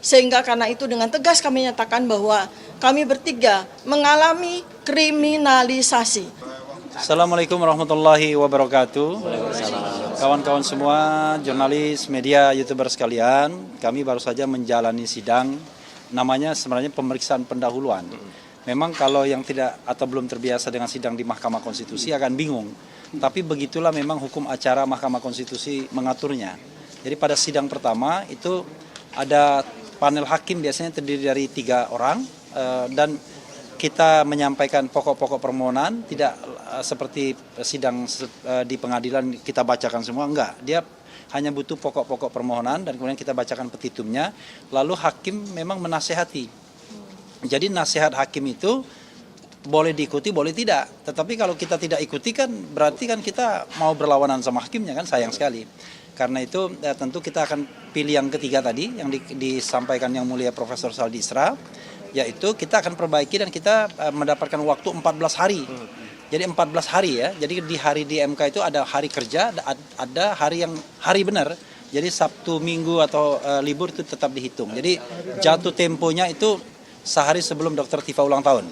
Sehingga karena itu dengan tegas kami nyatakan bahwa kami bertiga mengalami kriminalisasi. Assalamualaikum warahmatullahi wabarakatuh. Kawan-kawan semua, jurnalis, media, YouTuber sekalian, kami baru saja menjalani sidang, namanya sebenarnya pemeriksaan pendahuluan. Memang kalau yang tidak atau belum terbiasa dengan sidang di Mahkamah Konstitusi akan bingung. Tapi begitulah memang hukum acara Mahkamah Konstitusi mengaturnya. Jadi pada sidang pertama itu ada panel hakim biasanya terdiri dari 3 orang dan kita menyampaikan pokok-pokok permohonan, tidak seperti sidang di pengadilan kita bacakan semua, enggak. Dia hanya butuh pokok-pokok permohonan dan kemudian kita bacakan petitumnya, lalu hakim memang menasehati. Jadi nasihat hakim itu boleh diikuti, boleh tidak. Tetapi kalau kita tidak ikuti kan berarti kan kita mau berlawanan sama hakimnya, kan sayang sekali. Karena itu tentu kita akan pilih yang ketiga tadi yang disampaikan yang mulia Profesor Saldi Isra, yaitu kita akan perbaiki dan kita mendapatkan waktu 14 hari. Jadi 14 hari ya. Jadi di hari di MK itu ada hari kerja, ada hari yang hari benar. Jadi Sabtu, Minggu atau libur itu tetap dihitung. Jadi jatuh temponya itu sehari sebelum Dr. Tifa ulang tahun.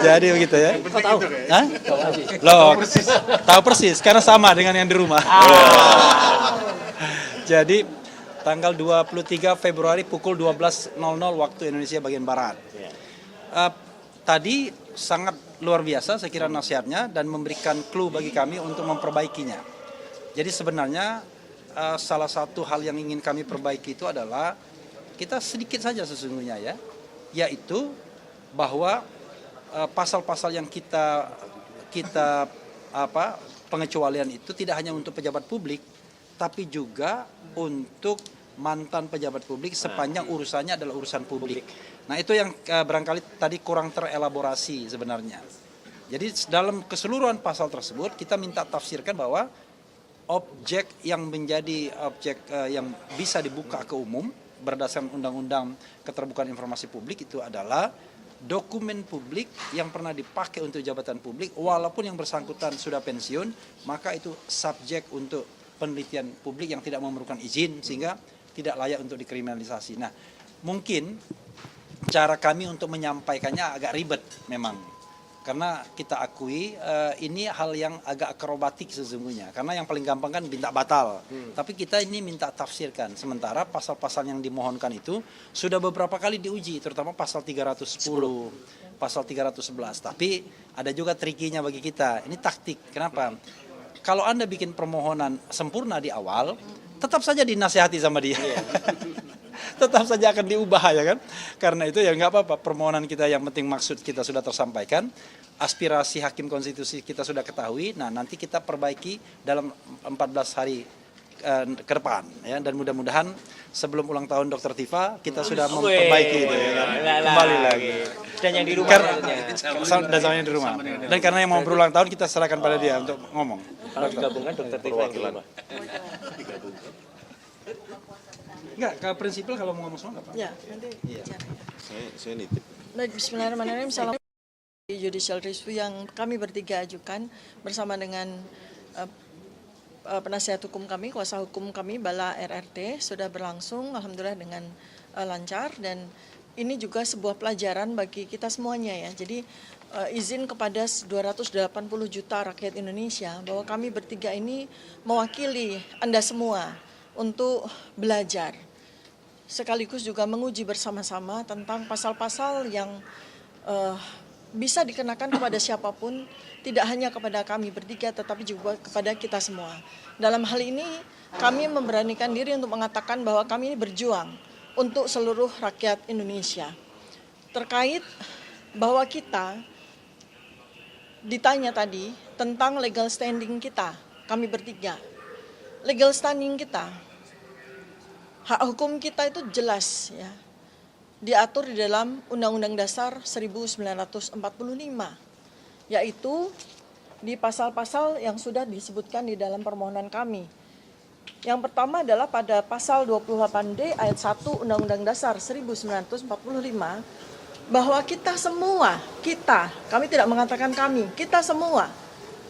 Jadi begitu ya. Tahu? Hah? Loh, tahu persis karena sama dengan yang di rumah. Jadi tanggal 23 Februari pukul 12.00 waktu Indonesia bagian Barat. Tadi sangat luar biasa saya kira nasihatnya dan memberikan clue bagi kami untuk memperbaikinya. Jadi sebenarnya salah satu hal yang ingin kami perbaiki itu adalah kita sedikit saja sesungguhnya ya, yaitu bahwa pasal-pasal yang kita pengecualian itu tidak hanya untuk pejabat publik, tapi juga untuk mantan pejabat publik sepanjang urusannya adalah urusan publik. Nah itu yang barangkali tadi kurang terelaborasi sebenarnya. Jadi dalam keseluruhan pasal tersebut kita minta tafsirkan bahwa objek yang menjadi objek yang bisa dibuka ke umum berdasarkan Undang-Undang Keterbukaan Informasi Publik itu adalah dokumen publik yang pernah dipakai untuk jabatan publik walaupun yang bersangkutan sudah pensiun, maka itu subjek untuk penelitian publik yang tidak memerlukan izin sehingga tidak layak untuk dikriminalisasi. Nah, mungkin cara kami untuk menyampaikannya agak ribet memang. Karena kita akui ini hal yang agak akrobatik sesungguhnya. Karena yang paling gampang kan minta batal. Tapi kita ini minta tafsirkan. Sementara pasal-pasal yang dimohonkan itu sudah beberapa kali diuji. Terutama pasal 310, pasal 311. Tapi ada juga trikinya bagi kita. Ini taktik. Kenapa? Kalau Anda bikin permohonan sempurna di awal, tetap saja dinasihati sama dia. Tetap saja akan diubah ya kan. Karena itu ya nggak apa-apa, permohonan kita yang penting maksud kita sudah tersampaikan, aspirasi hakim konstitusi kita sudah ketahui, nah nanti kita perbaiki dalam 14 hari ke depan ya, dan mudah-mudahan sebelum ulang tahun Dr. Tifa kita sudah memperbaiki itu ya kan? Kembali lagi. Dan yang di rumah dan sama yang di rumah. Dan karena yang mau berulang tahun kita serahkan pada dia untuk ngomong. kalau digabungkan Dr. Tifa yang di rumah. Enggak, ke prinsipal kalau mau ngomong semua enggak apa-apa. Ya, nanti. Iya. Saya nitip. Baik, bismillahirrahmanirrahim. Salam judicial review yang kami bertiga ajukan bersama dengan penasihat hukum kami, kuasa hukum kami, Bala RRT, sudah berlangsung alhamdulillah dengan lancar dan ini juga sebuah pelajaran bagi kita semuanya ya. Jadi izin kepada 280 juta rakyat Indonesia bahwa kami bertiga ini mewakili Anda semua untuk belajar. Sekaligus juga menguji bersama-sama tentang pasal-pasal yang bisa dikenakan kepada siapapun, tidak hanya kepada kami bertiga tetapi juga kepada kita semua. Dalam hal ini kami memberanikan diri untuk mengatakan bahwa kami ini berjuang untuk seluruh rakyat Indonesia. Terkait bahwa kita ditanya tadi tentang legal standing kita, kami bertiga. Legal standing kita, hak hukum kita itu jelas ya, diatur di dalam Undang-Undang Dasar 1945, yaitu di pasal-pasal yang sudah disebutkan di dalam permohonan kami. Yang pertama adalah pada pasal 28D ayat 1 Undang-Undang Dasar 1945, bahwa kita semua, kami tidak mengatakan kami, kita semua,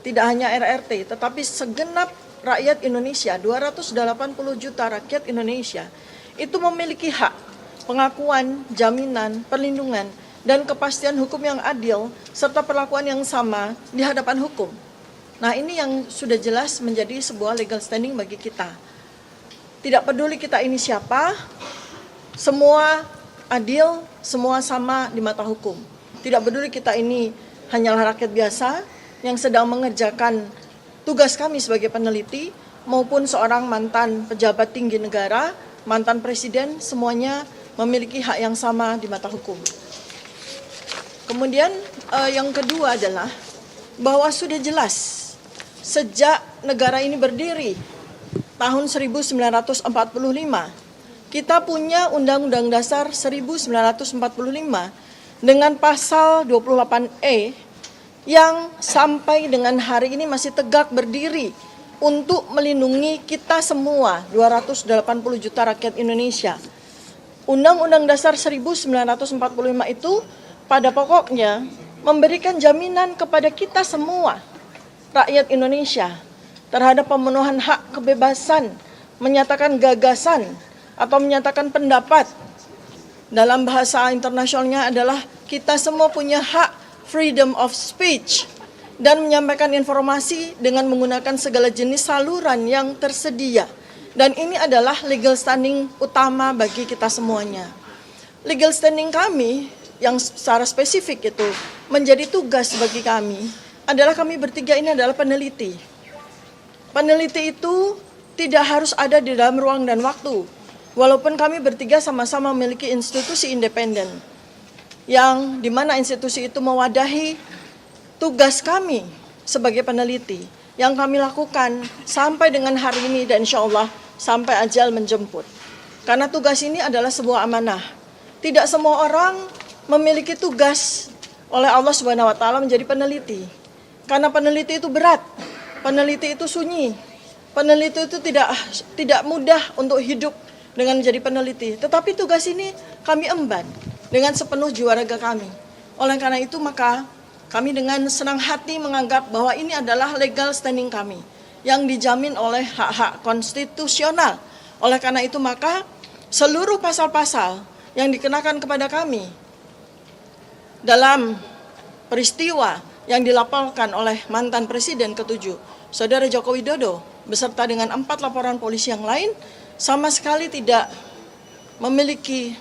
tidak hanya RRT, tetapi segenap rakyat Indonesia, 280 juta rakyat Indonesia, itu memiliki hak, pengakuan, jaminan, perlindungan, dan kepastian hukum yang adil, serta perlakuan yang sama di hadapan hukum. Nah, ini yang sudah jelas menjadi sebuah legal standing bagi kita. Tidak peduli kita ini siapa, semua adil, semua sama di mata hukum. Tidak peduli kita ini hanyalah rakyat biasa yang sedang mengerjakan tugas kami sebagai peneliti, maupun seorang mantan pejabat tinggi negara, mantan presiden, semuanya memiliki hak yang sama di mata hukum. Kemudian yang kedua adalah bahwa sudah jelas sejak negara ini berdiri tahun 1945, kita punya Undang-Undang Dasar 1945 dengan pasal 28E yang sampai dengan hari ini masih tegak berdiri untuk melindungi kita semua, 280 juta rakyat Indonesia. Undang-Undang Dasar 1945 itu pada pokoknya memberikan jaminan kepada kita semua, rakyat Indonesia, terhadap pemenuhan hak kebebasan, menyatakan gagasan, atau menyatakan pendapat. Dalam bahasa internasionalnya adalah kita semua punya hak freedom of speech dan menyampaikan informasi dengan menggunakan segala jenis saluran yang tersedia. Dan ini adalah legal standing utama bagi kita semuanya. Legal standing kami yang secara spesifik itu menjadi tugas bagi kami adalah kami bertiga ini adalah peneliti. Peneliti itu tidak harus ada di dalam ruang dan waktu. Walaupun kami bertiga sama-sama memiliki institusi independen yang dimana institusi itu mewadahi tugas kami sebagai peneliti yang kami lakukan sampai dengan hari ini dan insya Allah sampai ajal menjemput. Karena tugas ini adalah sebuah amanah. Tidak semua orang memiliki tugas oleh Allah Subhanahu wa taala menjadi peneliti. Karena peneliti itu berat, peneliti itu sunyi, peneliti itu tidak mudah untuk hidup dengan menjadi peneliti. Tetapi tugas ini kami emban dengan sepenuh jiwa raga kami. Oleh karena itu maka kami dengan senang hati menganggap bahwa ini adalah legal standing kami yang dijamin oleh hak-hak konstitusional. Oleh karena itu maka seluruh pasal-pasal yang dikenakan kepada kami dalam peristiwa yang dilaporkan oleh mantan Presiden ke-7, Saudara Joko Widodo, beserta dengan 4 laporan polisi yang lain, sama sekali tidak memiliki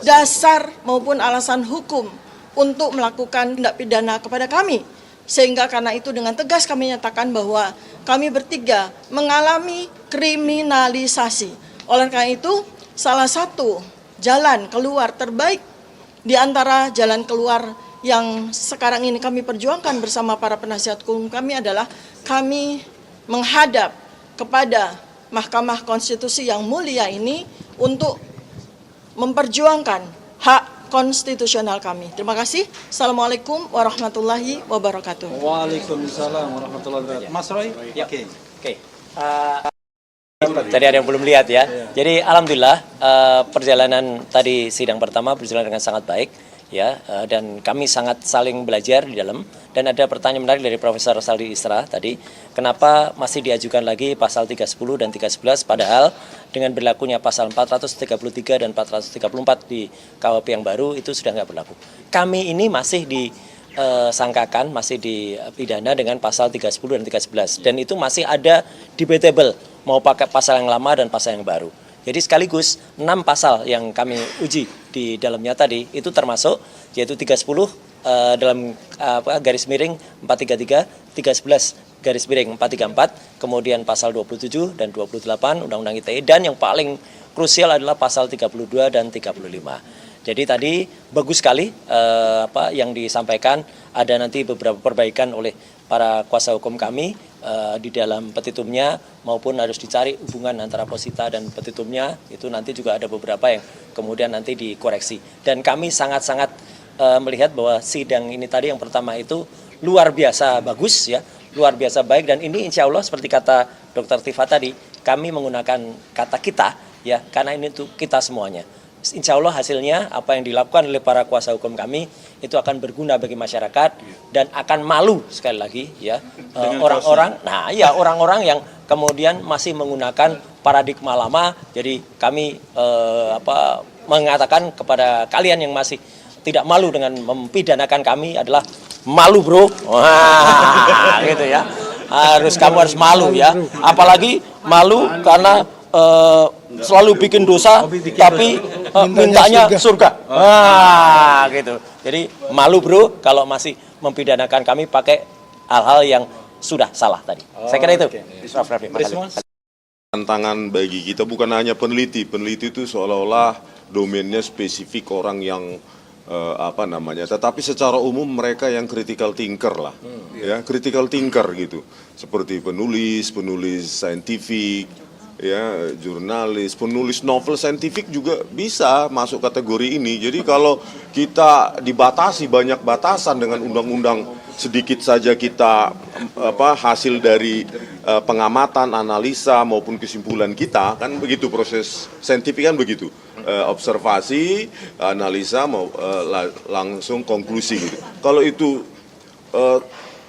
dasar maupun alasan hukum untuk melakukan tindak pidana kepada kami. Sehingga karena itu dengan tegas kami nyatakan bahwa kami bertiga mengalami kriminalisasi. Oleh karena itu, salah satu jalan keluar terbaik di antara jalan keluar yang sekarang ini kami perjuangkan bersama para penasihat hukum kami adalah kami menghadap kepada Mahkamah Konstitusi yang mulia ini untuk memperjuangkan hak konstitusional kami. Terima kasih. Assalamualaikum warahmatullahi wabarakatuh. Waalaikumsalam warahmatullahi wabarakatuh. Mas Roy? Ya. Oke. Oke. Tadi ada yang belum lihat ya. Jadi alhamdulillah perjalanan tadi sidang pertama berjalan dengan sangat baik ya, dan kami sangat saling belajar di dalam. Dan ada pertanyaan menarik dari Profesor Saldi Isra tadi, kenapa masih diajukan lagi pasal 310 dan 311 padahal dengan berlakunya pasal 433 dan 434 di KUHP yang baru itu sudah nggak berlaku. Kami ini masih disangkakan, masih dipidana dengan pasal 310 dan 311 dan itu masih ada debatable mau pakai pasal yang lama dan pasal yang baru. Jadi sekaligus 6 pasal yang kami uji di dalamnya tadi itu termasuk yaitu 310 dalam garis miring 433, 311 garis miring 434, kemudian pasal 27 dan 28 Undang-Undang ITE dan yang paling krusial adalah pasal 32 dan 35. Jadi tadi bagus sekali yang disampaikan, ada nanti beberapa perbaikan oleh para kuasa hukum kami di dalam petitumnya maupun harus dicari hubungan antara posita dan petitumnya, itu nanti juga ada beberapa yang kemudian nanti dikoreksi. Dan kami sangat-sangat melihat bahwa sidang ini tadi yang pertama itu luar biasa bagus ya, luar biasa baik, dan ini insya Allah seperti kata Dr. Tifa tadi, kami menggunakan kata kita ya, karena ini untuk kita semuanya. Insya Allah hasilnya apa yang dilakukan oleh para kuasa hukum kami itu akan berguna bagi masyarakat dan akan malu sekali lagi ya orang-orang, nah ya orang-orang yang kemudian masih menggunakan paradigma lama. Jadi kami mengatakan kepada kalian yang masih tidak malu dengan mempidanakan kami adalah malu, bro. Wah, gitu ya. Kamu harus malu ya. Apalagi malu karena selalu bikin dosa tapi mintanya surga. Wah, gitu. Jadi malu, bro, kalau masih mempidanakan kami pakai hal-hal yang sudah salah tadi. Saya kira itu. Prof. Raffi, makasih. Tantangan bagi kita bukan hanya peneliti. Peneliti itu seolah-olah domainnya spesifik orang yang tetapi secara umum mereka yang critical thinker lah, ya, critical thinker gitu, seperti penulis saintifik, ya, jurnalis, penulis novel saintifik juga bisa masuk kategori ini. Jadi kalau kita dibatasi banyak batasan dengan undang-undang, sedikit saja kita hasil dari pengamatan, analisa maupun kesimpulan kita, kan begitu proses saintifik kan begitu. Observasi, analisa, langsung konklusi gitu. Kalau itu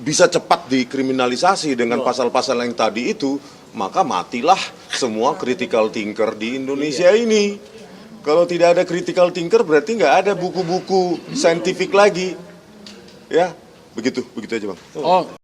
bisa cepat dikriminalisasi dengan pasal-pasal yang tadi itu, maka matilah semua critical thinker di Indonesia ini. Kalau tidak ada critical thinker berarti nggak ada buku-buku saintifik lagi. Ya, begitu aja, Bang.